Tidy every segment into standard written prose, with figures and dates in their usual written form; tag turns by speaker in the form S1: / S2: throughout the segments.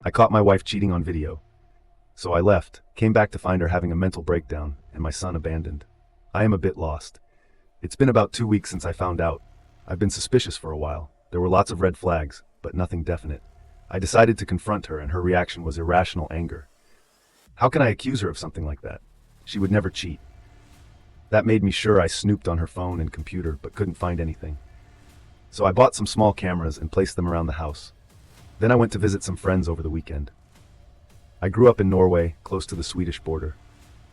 S1: I caught my wife cheating on video. So I left, came back to find her having a mental breakdown, and my son abandoned. I am a bit lost. It's been about 2 weeks since I found out. I've been suspicious for a while. There were lots of red flags, but nothing definite. I decided to confront her, and her reaction was irrational anger. How can I accuse her of something like that? She would never cheat. That made me sure I snooped on her phone and computer, but couldn't find anything. So I bought some small cameras and placed them around the house. Then I went to visit some friends over the weekend. I grew up in Norway, close to the Swedish border.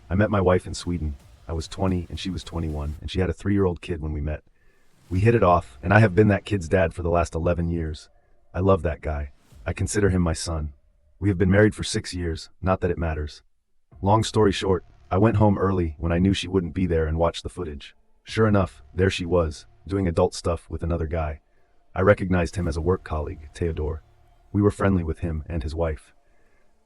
S1: I met my wife in Sweden. I was 20 and she was 21, and she had a 3-year-old kid when we met. We hit it off, and I have been that kid's dad for the last 11 years. I love that guy. I consider him my son. We have been married for 6 years, not that it matters. Long story short, I went home early when I knew she wouldn't be there and watched the footage. Sure enough, there she was, doing adult stuff with another guy. I recognized him as a work colleague, Theodore. We were friendly with him and his wife.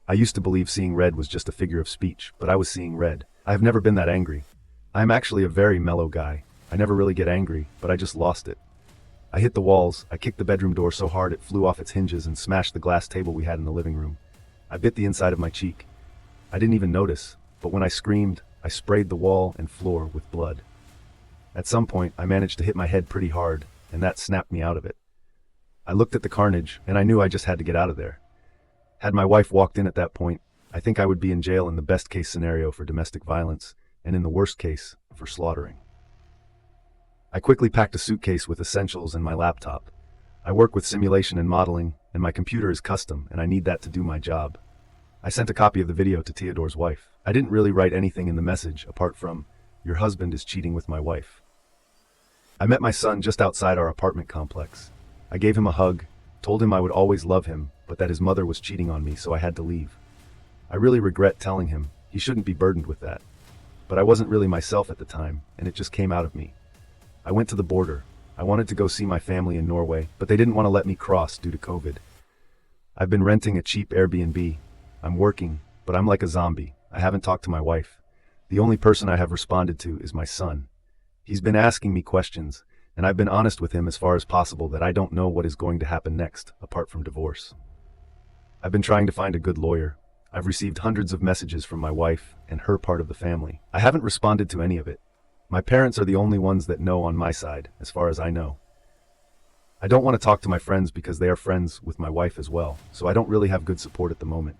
S1: I used to believe seeing red was just a figure of speech, but I was seeing red. I have never been that angry. I am actually a very mellow guy. I never really get angry, but I just lost it. I hit the walls, I kicked the bedroom door so hard it flew off its hinges and smashed the glass table we had in the living room. I bit the inside of my cheek. I didn't even notice, but when I screamed, I sprayed the wall and floor with blood. At some point, I managed to hit my head pretty hard, and that snapped me out of it. I looked at the carnage, and I knew I just had to get out of there. Had my wife walked in at that point, I think I would be in jail in the best case scenario for domestic violence, and in the worst case, for slaughtering. I quickly packed a suitcase with essentials and my laptop. I work with simulation and modeling, and my computer is custom, and I need that to do my job. I sent a copy of the video to Theodore's wife. I didn't really write anything in the message apart from, "Your husband is cheating with my wife." I met my son just outside our apartment complex. I gave him a hug, told him I would always love him, but that his mother was cheating on me, so I had to leave. I really regret telling him. He shouldn't be burdened with that. But I wasn't really myself at the time, and it just came out of me. I went to the border. I wanted to go see my family in Norway, but they didn't want to let me cross due to COVID. I've been renting a cheap Airbnb. I'm working, but I'm like a zombie. I haven't talked to my wife. The only person I have responded to is my son. He's been asking me questions, and I've been honest with him as far as possible that I don't know what is going to happen next, apart from divorce. I've been trying to find a good lawyer. I've received hundreds of messages from my wife and her part of the family. I haven't responded to any of it. My parents are the only ones that know on my side, as far as I know. I don't want to talk to my friends because they are friends with my wife as well, so I don't really have good support at the moment.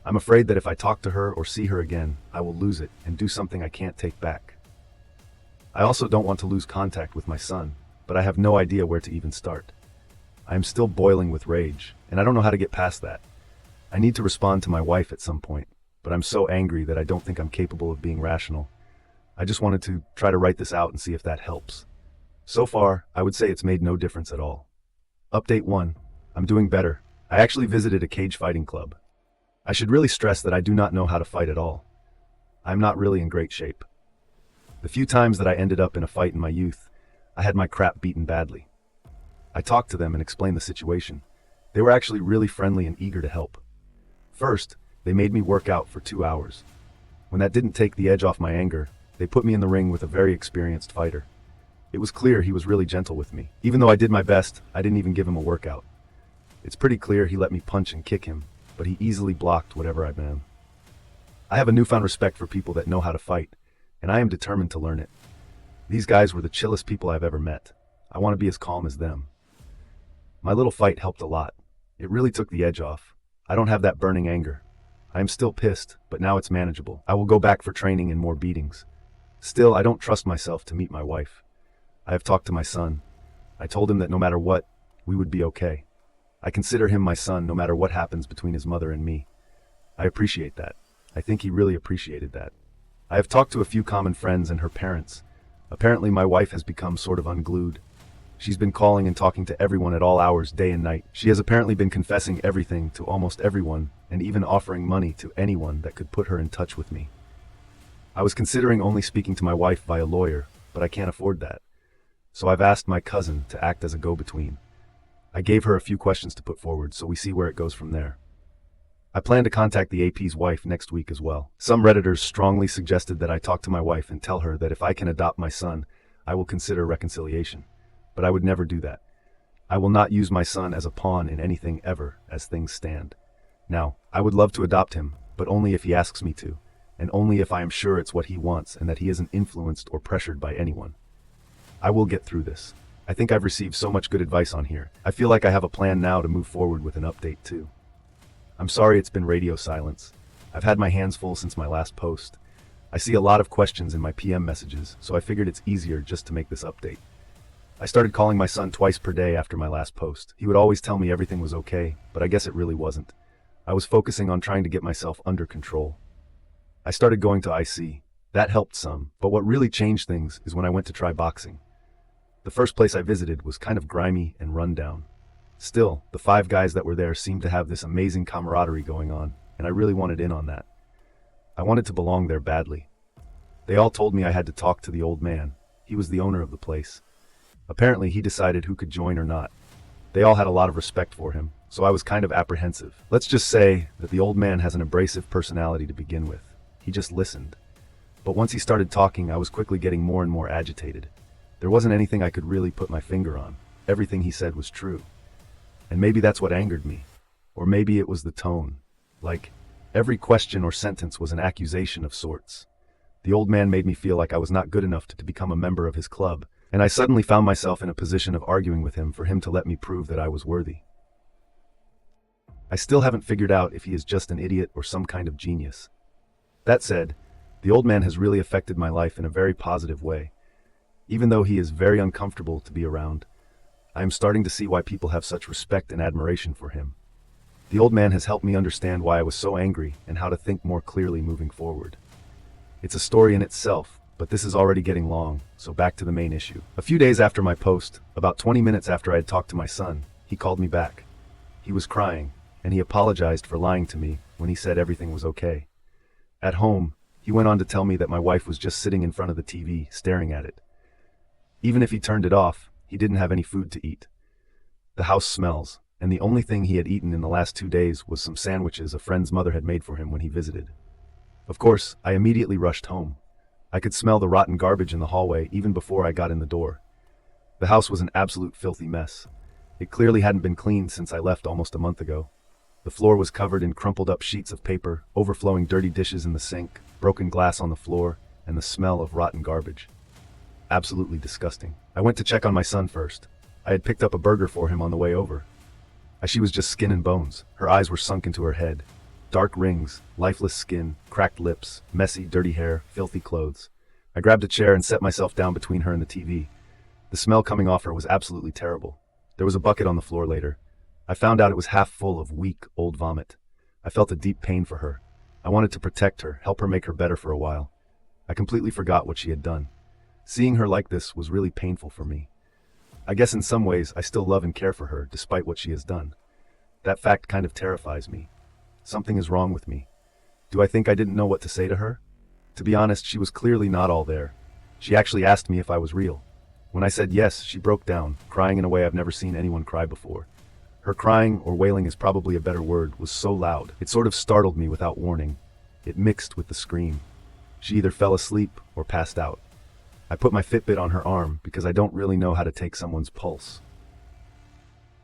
S1: I'm afraid that if I talk to her or see her again, I will lose it and do something I can't take back. I also don't want to lose contact with my son, but I have no idea where to even start. I am still boiling with rage, and I don't know how to get past that. I need to respond to my wife at some point, but I'm so angry that I don't think I'm capable of being rational. I just wanted to try to write this out and see if that helps. So far, I would say it's made no difference at all. Update 1. I'm doing better. I actually visited a cage fighting club. I should really stress that I do not know how to fight at all. I'm not really in great shape. The few times that I ended up in a fight in my youth, I had my crap beaten badly. I talked to them and explained the situation. They were actually really friendly and eager to help. First, they made me work out for 2 hours. When that didn't take the edge off my anger, they put me in the ring with a very experienced fighter. It was clear he was really gentle with me. Even though I did my best, I didn't even give him a workout. It's pretty clear he let me punch and kick him, but he easily blocked whatever I meant. I have a newfound respect for people that know how to fight, and I am determined to learn it. These guys were the chillest people I've ever met. I want to be as calm as them. My little fight helped a lot. It really took the edge off. I don't have that burning anger. I am still pissed, but now it's manageable. I will go back for training and more beatings. Still, I don't trust myself to meet my wife. I have talked to my son. I told him that no matter what, we would be okay. I consider him my son no matter what happens between his mother and me. I appreciate that. I think he really appreciated that. I have talked to a few common friends and her parents. Apparently my wife has become sort of unglued. She's been calling and talking to everyone at all hours, day and night. She has apparently been confessing everything to almost everyone, and even offering money to anyone that could put her in touch with me. I was considering only speaking to my wife via lawyer, but I can't afford that. So I've asked my cousin to act as a go-between. I gave her a few questions to put forward, so we see where it goes from there. I plan to contact the AP's wife next week as well. Some Redditors strongly suggested that I talk to my wife and tell her that if I can adopt my son, I will consider reconciliation. But I would never do that. I will not use my son as a pawn in anything ever, as things stand. Now, I would love to adopt him, but only if he asks me to, and only if I am sure it's what he wants and that he isn't influenced or pressured by anyone. I will get through this. I think I've received so much good advice on here. I feel like I have a plan now to move forward with an update too. I'm sorry it's been radio silence. I've had my hands full since my last post. I see a lot of questions in my PM messages, so I figured it's easier just to make this update. I started calling my son twice per day after my last post. He would always tell me everything was okay, but I guess it really wasn't. I was focusing on trying to get myself under control. I started going to IC. That helped some, but what really changed things is when I went to try boxing. The first place I visited was kind of grimy and run down. Still, the 5 guys that were there seemed to have this amazing camaraderie going on, and I really wanted in on that. I wanted to belong there badly. They all told me I had to talk to the old man. He was the owner of the place. Apparently, he decided who could join or not. They all had a lot of respect for him, so I was kind of apprehensive. Let's just say that the old man has an abrasive personality to begin with. He just listened. But once he started talking, I was quickly getting more and more agitated. There wasn't anything I could really put my finger on. Everything he said was true. And maybe that's what angered me. Or maybe it was the tone. Like, every question or sentence was an accusation of sorts. The old man made me feel like I was not good enough to become a member of his club, and I suddenly found myself in a position of arguing with him for him to let me prove that I was worthy. I still haven't figured out if he is just an idiot or some kind of genius. That said, the old man has really affected my life in a very positive way. Even though he is very uncomfortable to be around, I am starting to see why people have such respect and admiration for him. The old man has helped me understand why I was so angry and how to think more clearly moving forward. It's a story in itself, but this is already getting long, so back to the main issue. A few days after my post, about 20 minutes after I had talked to my son, he called me back. He was crying, and he apologized for lying to me when he said everything was okay. At home, he went on to tell me that my wife was just sitting in front of the TV, staring at it. Even if he turned it off, he didn't have any food to eat. The house smells, and the only thing he had eaten in the last 2 days was some sandwiches a friend's mother had made for him when he visited. Of course, I immediately rushed home. I could smell the rotten garbage in the hallway even before I got in the door. The house was an absolute filthy mess. It clearly hadn't been cleaned since I left almost a month ago. The floor was covered in crumpled up sheets of paper, overflowing dirty dishes in the sink, broken glass on the floor, and the smell of rotten garbage. Absolutely disgusting. I went to check on my son first. I had picked up a burger for him on the way over. She was just skin and bones. Her eyes were sunk into her head. Dark rings, lifeless skin, cracked lips, messy, dirty hair, filthy clothes. I grabbed a chair and set myself down between her and the TV. The smell coming off her was absolutely terrible. There was a bucket on the floor later. I found out it was half full of weak, old vomit. I felt a deep pain for her. I wanted to protect her, help her make her better for a while. I completely forgot what she had done. Seeing her like this was really painful for me. I guess in some ways I still love and care for her despite what she has done. That fact kind of terrifies me. Something is wrong with me. Do I think I didn't know what to say to her? To be honest, she was clearly not all there. She actually asked me if I was real. When I said yes, she broke down, crying in a way I've never seen anyone cry before. Her crying, or wailing is probably a better word, was so loud, it sort of startled me without warning. It mixed with the scream. She either fell asleep or passed out. I put my Fitbit on her arm because I don't really know how to take someone's pulse.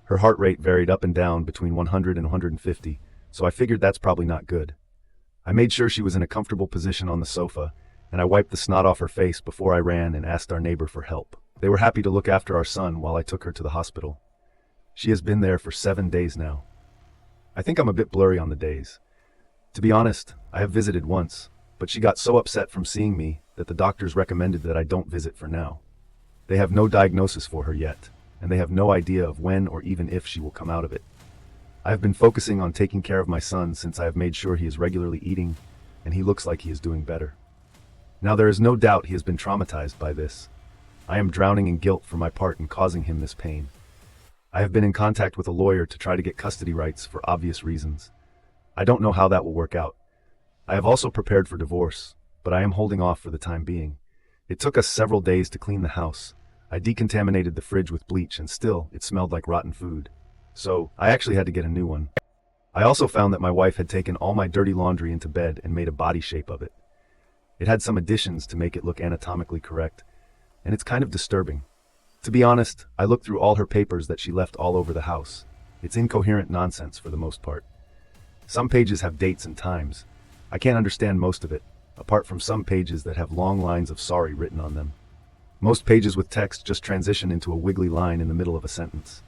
S1: Her heart rate varied up and down between 100 and 150, so I figured that's probably not good. I made sure she was in a comfortable position on the sofa, and I wiped the snot off her face before I ran and asked our neighbor for help. They were happy to look after our son while I took her to the hospital. She has been there for 7 days now. I think I'm a bit blurry on the days. To be honest, I have visited once, but she got so upset from seeing me that the doctors recommended that I don't visit for now. They have no diagnosis for her yet, and they have no idea of when or even if she will come out of it. I have been focusing on taking care of my son since I have made sure he is regularly eating, and he looks like he is doing better. Now there is no doubt he has been traumatized by this. I am drowning in guilt for my part in causing him this pain. I have been in contact with a lawyer to try to get custody rights for obvious reasons. I don't know how that will work out. I have also prepared for divorce, but I am holding off for the time being. It took us several days to clean the house. I decontaminated the fridge with bleach and still, it smelled like rotten food. So, I actually had to get a new one. I also found that my wife had taken all my dirty laundry into bed and made a body shape of it. It had some additions to make it look anatomically correct, and it's kind of disturbing. To be honest, I looked through all her papers that she left all over the house. It's incoherent nonsense for the most part. Some pages have dates and times. I can't understand most of it, apart from some pages that have long lines of sorry written on them. Most pages with text just transition into a wiggly line in the middle of a sentence.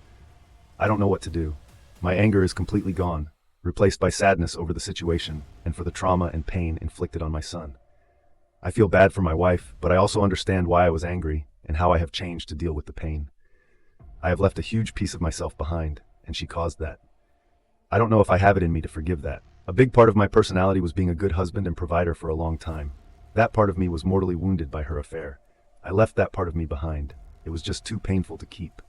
S1: I don't know what to do. My anger is completely gone, replaced by sadness over the situation and for the trauma and pain inflicted on my son. I feel bad for my wife, but I also understand why I was angry and how I have changed to deal with the pain. I have left a huge piece of myself behind, and she caused that. I don't know if I have it in me to forgive that. A big part of my personality was being a good husband and provider for a long time. That part of me was mortally wounded by her affair. I left that part of me behind. It was just too painful to keep.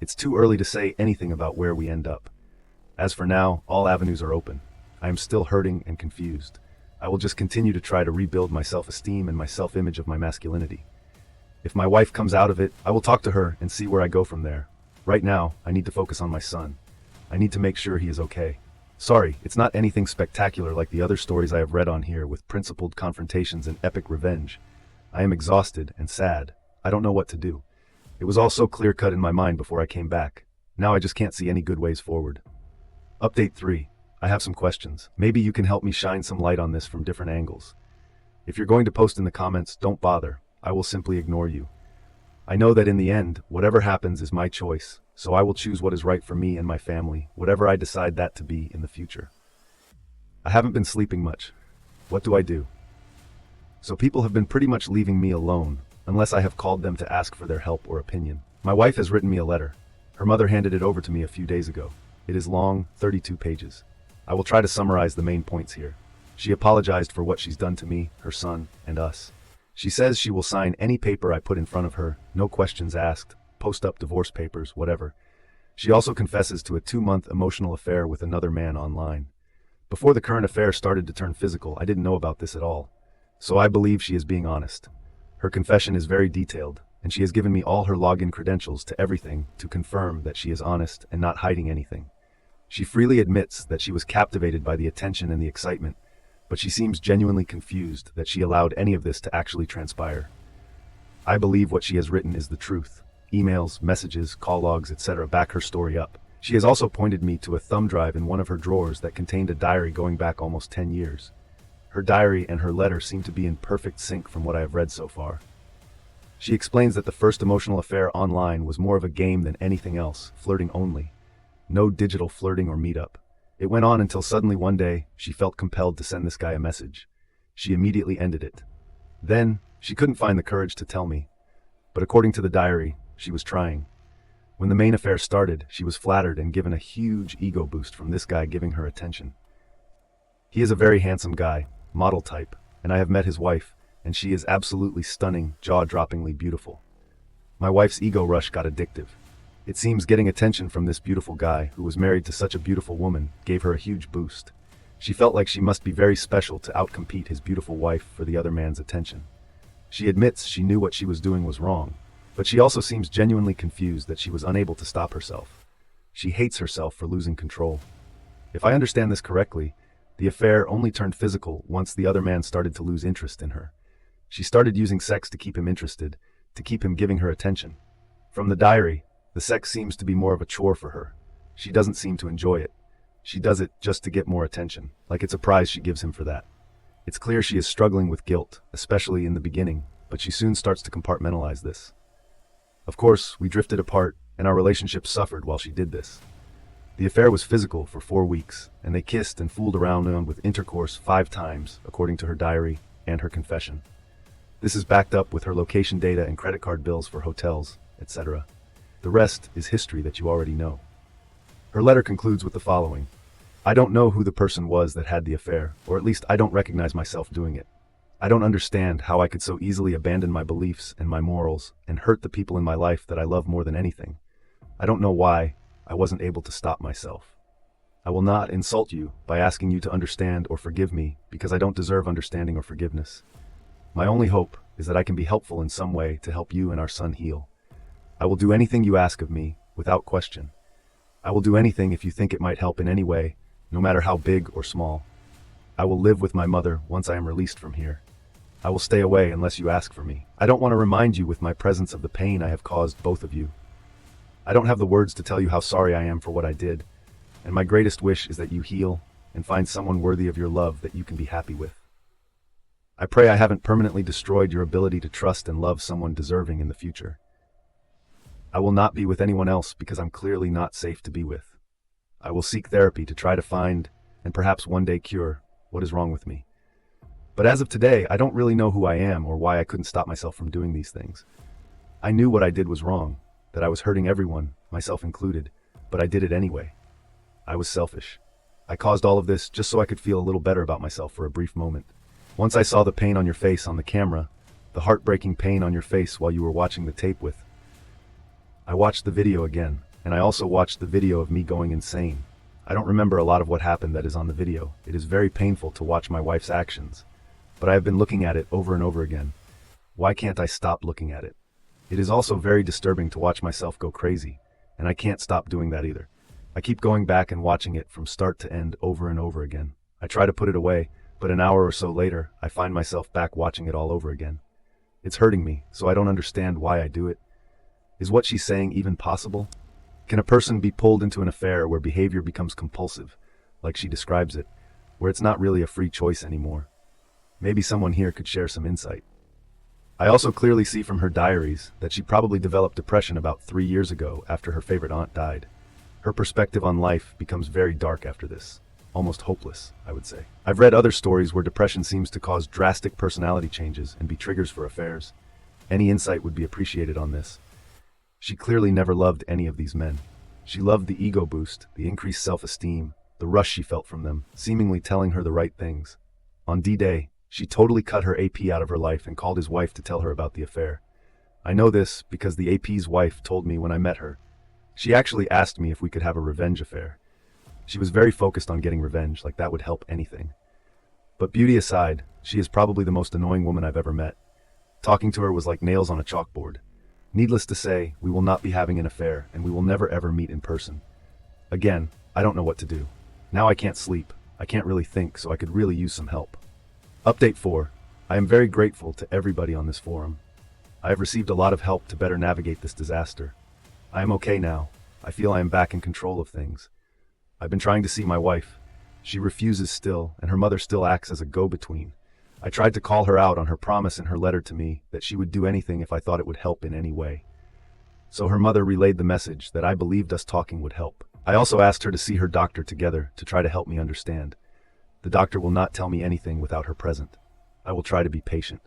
S1: It's too early to say anything about where we end up. As for now, all avenues are open. I am still hurting and confused. I will just continue to try to rebuild my self-esteem and my self-image of my masculinity. If my wife comes out of it, I will talk to her and see where I go from there. Right now, I need to focus on my son. I need to make sure he is okay. Sorry, it's not anything spectacular like the other stories I have read on here with principled confrontations and epic revenge. I am exhausted and sad. I don't know what to do. It was all so clear-cut in my mind before I came back. Now I just can't see any good ways forward. Update 3. I have some questions. Maybe you can help me shine some light on this from different angles. If you're going to post in the comments, don't bother. I will simply ignore you. I know that in the end, whatever happens is my choice, so I will choose what is right for me and my family, whatever I decide that to be in the future. I haven't been sleeping much. What do I do? So people have been pretty much leaving me alone, unless I have called them to ask for their help or opinion. My wife has written me a letter. Her mother handed it over to me a few days ago. It is long, 32 pages. I will try to summarize the main points here. She apologized for what she's done to me, her son, and us. She says she will sign any paper I put in front of her, no questions asked, post up divorce papers, whatever. She also confesses to a 2-month emotional affair with another man online. Before the current affair started to turn physical, I didn't know about this at all. So I believe she is being honest. Her confession is very detailed, and she has given me all her login credentials to everything to confirm that she is honest and not hiding anything. She freely admits that she was captivated by the attention and the excitement, but she seems genuinely confused that she allowed any of this to actually transpire. I believe what she has written is the truth. Emails, messages, call logs, etc. back her story up. She has also pointed me to a thumb drive in one of her drawers that contained a diary going back almost 10 years. Her diary and her letter seem to be in perfect sync from what I have read so far. She explains that the first emotional affair online was more of a game than anything else, flirting only. No digital flirting or meetup. It went on until suddenly one day, she felt compelled to send this guy a message. She immediately ended it. Then, she couldn't find the courage to tell me. But according to the diary, she was trying. When the main affair started, she was flattered and given a huge ego boost from this guy giving her attention. He is a very handsome guy, model type, and I have met his wife, and she is absolutely stunning, jaw-droppingly beautiful. My wife's ego rush got addictive. It seems getting attention from this beautiful guy, who was married to such a beautiful woman, gave her a huge boost. She felt like she must be very special to outcompete his beautiful wife for the other man's attention. She admits she knew what she was doing was wrong, but she also seems genuinely confused that she was unable to stop herself. She hates herself for losing control. If I understand this correctly, the affair only turned physical once the other man started to lose interest in her. She started using sex to keep him interested, to keep him giving her attention. From the diary, the sex seems to be more of a chore for her. She doesn't seem to enjoy it. She does it just to get more attention, like it's a prize she gives him for that. It's clear she is struggling with guilt, especially in the beginning, but she soon starts to compartmentalize this. Of course, we drifted apart, and our relationship suffered while she did this. The affair was physical for 4 weeks, and they kissed and fooled around with intercourse 5 times, according to her diary and her confession. This is backed up with her location data and credit card bills for hotels, etc. The rest is history that you already know. Her letter concludes with the following. I don't know who the person was that had the affair, or at least I don't recognize myself doing it. I don't understand how I could so easily abandon my beliefs and my morals and hurt the people in my life that I love more than anything. I don't know why I wasn't able to stop myself. I will not insult you by asking you to understand or forgive me because I don't deserve understanding or forgiveness. My only hope is that I can be helpful in some way to help you and our son heal. I will do anything you ask of me, without question. I will do anything if you think it might help in any way, no matter how big or small. I will live with my mother once I am released from here. I will stay away unless you ask for me. I don't want to remind you with my presence of the pain I have caused both of you. I don't have the words to tell you how sorry I am for what I did, and my greatest wish is that you heal and find someone worthy of your love that you can be happy with. I pray I haven't permanently destroyed your ability to trust and love someone deserving in the future. I will not be with anyone else because I'm clearly not safe to be with. I will seek therapy to try to find, and perhaps one day cure, what is wrong with me. But as of today, I don't really know who I am or why I couldn't stop myself from doing these things. I knew what I did was wrong, that I was hurting everyone, myself included, but I did it anyway. I was selfish. I caused all of this just so I could feel a little better about myself for a brief moment. Once I saw the pain on your face on the camera, the heartbreaking pain on your face while you were watching the tape with. I watched the video again, and I also watched the video of me going insane. I don't remember a lot of what happened that is on the video. It is very painful to watch my wife's actions, but I have been looking at it over and over again. Why can't I stop looking at it? It is also very disturbing to watch myself go crazy, and I can't stop doing that either. I keep going back and watching it from start to end over and over again. I try to put it away, but an hour or so later, I find myself back watching it all over again. It's hurting me, so I don't understand why I do it. Is what she's saying even possible? Can a person be pulled into an affair where behavior becomes compulsive, like she describes it, where it's not really a free choice anymore? Maybe someone here could share some insight. I also clearly see from her diaries that she probably developed depression about 3 years ago after her favorite aunt died. Her perspective on life becomes very dark after this. Almost hopeless, I would say. I've read other stories where depression seems to cause drastic personality changes and be triggers for affairs. Any insight would be appreciated on this. She clearly never loved any of these men. She loved the ego boost, the increased self-esteem, the rush she felt from them, seemingly telling her the right things. On D-Day, she totally cut her AP out of her life and called his wife to tell her about the affair. I know this because the AP's wife told me when I met her. She actually asked me if we could have a revenge affair. She was very focused on getting revenge, like that would help anything. But beauty aside, she is probably the most annoying woman I've ever met. Talking to her was like nails on a chalkboard. Needless to say, we will not be having an affair, and we will never ever meet in person. Again, I don't know what to do. Now I can't sleep. I can't really think, so I could really use some help. Update 4. I am very grateful to everybody on this forum. I have received a lot of help to better navigate this disaster. I am okay now. I feel I am back in control of things. I've been trying to see my wife. She refuses still, and her mother still acts as a go-between. I tried to call her out on her promise in her letter to me that she would do anything if I thought it would help in any way. So her mother relayed the message that I believed us talking would help. I also asked her to see her doctor together to try to help me understand. The doctor will not tell me anything without her present. I will try to be patient.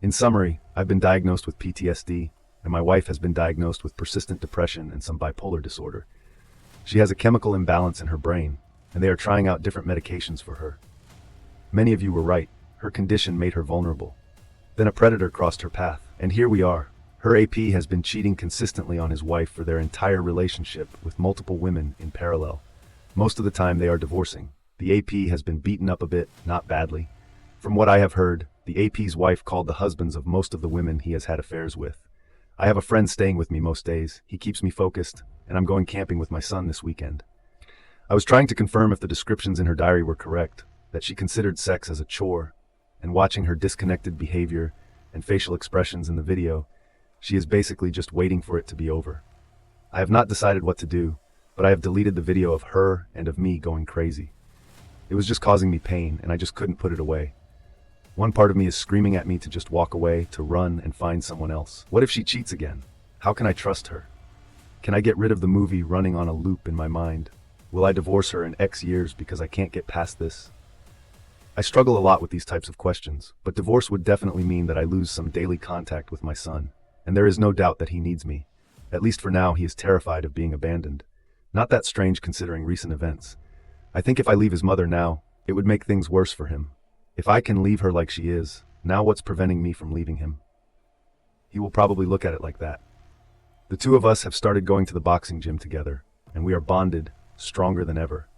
S1: In summary, I've been diagnosed with PTSD, and my wife has been diagnosed with persistent depression and some bipolar disorder. She has a chemical imbalance in her brain, and they are trying out different medications for her. Many of you were right. Her condition made her vulnerable. Then a predator crossed her path, and here we are. Her AP has been cheating consistently on his wife for their entire relationship with multiple women in parallel. Most of the time they are divorcing. The AP has been beaten up a bit, not badly. From what I have heard, the AP's wife called the husbands of most of the women he has had affairs with. I have a friend staying with me most days. He keeps me focused, and I'm going camping with my son this weekend. I was trying to confirm if the descriptions in her diary were correct, that she considered sex as a chore, and watching her disconnected behavior and facial expressions in the video, she is basically just waiting for it to be over. I have not decided what to do, but I have deleted the video of her and of me going crazy. It was just causing me pain, and I just couldn't put it away. One part of me is screaming at me to just walk away, to run and find someone else. What if she cheats again? How can I trust her? Can I get rid of the movie running on a loop in my mind? Will I divorce her in X years because I can't get past this? I struggle a lot with these types of questions, but divorce would definitely mean that I lose some daily contact with my son, and there is no doubt that he needs me. At least for now, he is terrified of being abandoned. Not that strange considering recent events. I think if I leave his mother now, it would make things worse for him. If I can leave her like she is, now what's preventing me from leaving him? He will probably look at it like that. The two of us have started going to the boxing gym together, and we are bonded, stronger than ever.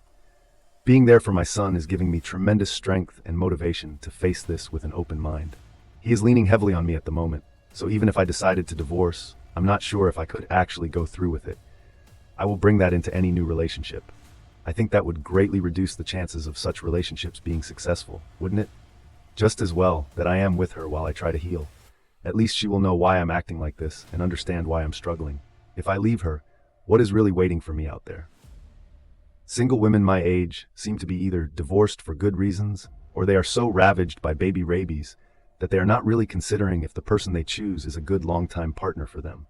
S1: Being there for my son is giving me tremendous strength and motivation to face this with an open mind. He is leaning heavily on me at the moment, so even if I decided to divorce, I'm not sure if I could actually go through with it. I will bring that into any new relationship. I think that would greatly reduce the chances of such relationships being successful, wouldn't it? Just as well that I am with her while I try to heal. At least she will know why I'm acting like this and understand why I'm struggling. If I leave her, what is really waiting for me out there? Single women my age seem to be either divorced for good reasons, or they are so ravaged by baby rabies that they are not really considering if the person they choose is a good long-time partner for them.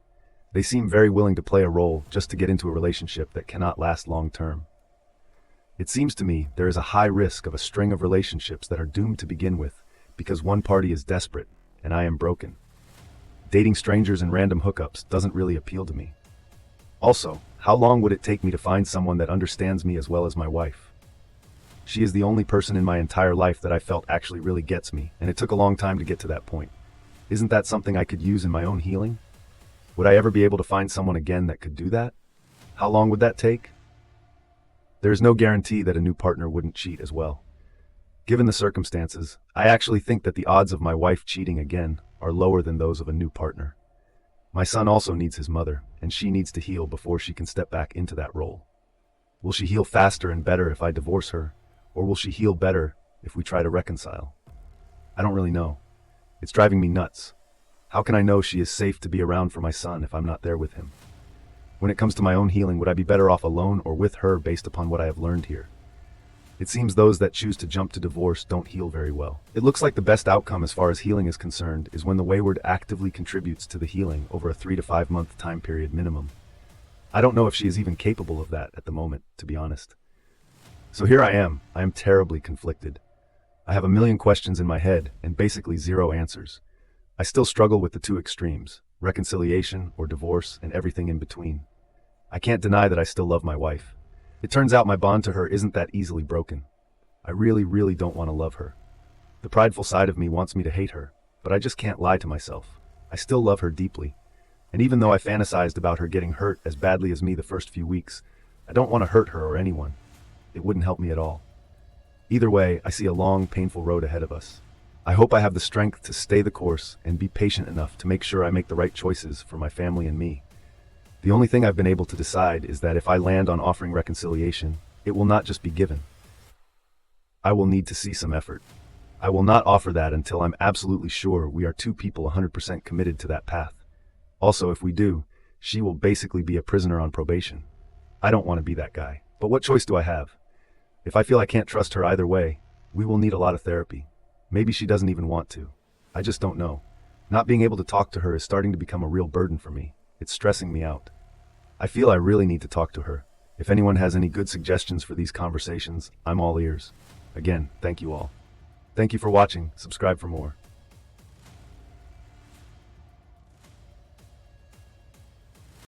S1: They seem very willing to play a role just to get into a relationship that cannot last long-term. It seems to me there is a high risk of a string of relationships that are doomed to begin with because one party is desperate and I am broken. Dating strangers and random hookups doesn't really appeal to me. Also, how long would it take me to find someone that understands me as well as my wife? She is the only person in my entire life that I felt actually really gets me, and it took a long time to get to that point. Isn't that something I could use in my own healing? Would I ever be able to find someone again that could do that? How long would that take? There is no guarantee that a new partner wouldn't cheat as well. Given the circumstances, I actually think that the odds of my wife cheating again are lower than those of a new partner. My son also needs his mother, and she needs to heal before she can step back into that role. Will she heal faster and better if I divorce her, or will she heal better if we try to reconcile? I don't really know. It's driving me nuts. How can I know she is safe to be around for my son if I'm not there with him? When it comes to my own healing, would I be better off alone or with her based upon what I have learned here? It seems those that choose to jump to divorce don't heal very well. It looks like the best outcome as far as healing is concerned is when the wayward actively contributes to the healing over a 3 to 5 month time period minimum. I don't know if she is even capable of that at the moment, to be honest. So here I am terribly conflicted. I have a million questions in my head and basically zero answers. I still struggle with the two extremes, reconciliation or divorce and everything in between. I can't deny that I still love my wife. It turns out my bond to her isn't that easily broken. I really don't want to love her. The prideful side of me wants me to hate her, but I just can't lie to myself. I still love her deeply. And even though I fantasized about her getting hurt as badly as me the first few weeks, I don't want to hurt her or anyone. It wouldn't help me at all. Either way, I see a long, painful road ahead of us. I hope I have the strength to stay the course and be patient enough to make sure I make the right choices for my family and me. The only thing I've been able to decide is that if I land on offering reconciliation, it will not just be given. I will need to see some effort. I will not offer that until I'm absolutely sure we are two people 100% committed to that path. Also, if we do, she will basically be a prisoner on probation. I don't want to be that guy, but what choice do I have? If I feel I can't trust her either way, we will need a lot of therapy. Maybe she doesn't even want to. I just don't know. Not being able to talk to her is starting to become a real burden for me. It's stressing me out. I feel I really need to talk to her. If anyone has any good suggestions for these conversations, I'm all ears. Again, thank you all. Thank you for watching. Subscribe for more.